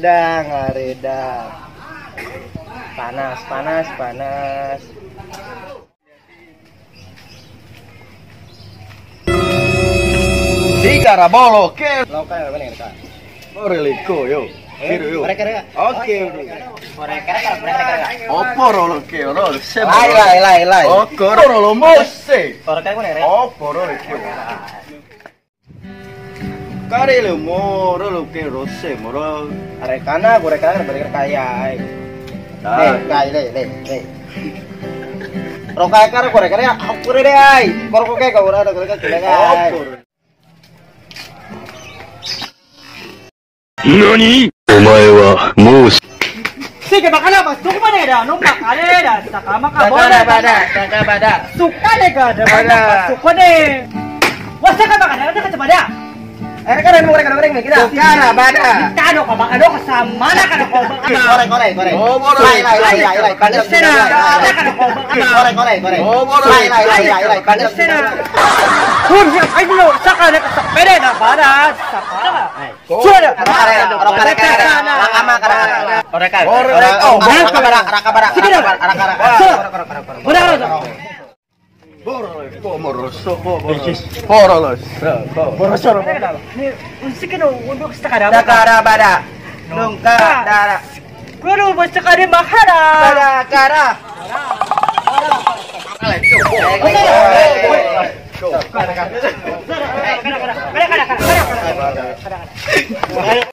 ngaredang. Panas. Sigara bolo, ke? Loka mana ya, Kak? Oreliko yo. Kiro yo. Mereka. Oke. Mereka. Opo rolo ke rolo. Lai. Opo rolo mose. Mereka mana ya? Opo rolo ke. Kare le moro lo ke rose moro. Arekana, mereka kaya. Le. Rokai kara ya, aku deh ai. Korko kayak kau ada mereka kelengai. NANI?お前はもう Sige, baka na, mas doon man era, nung makalera, saka makabola. Bada. Suka ne ka, bada, suka ne. Wasa ka baka na ka bada. Mereka kita. Sukara bada. Tado ka baka do ka sa mana ka na ko. Korek. Lai. Palasena, mana ka na ko. Korek. Lai. Palasena. Kurya, ay no, saka na ka sa pere na bada, saka. Suara. Raka. Sige na. Bada. Borosoro. Unsi ka no, undok sa kada. Dakara bada. Nungka dara. Kuno basta ka rin makara. Dakara. Kada.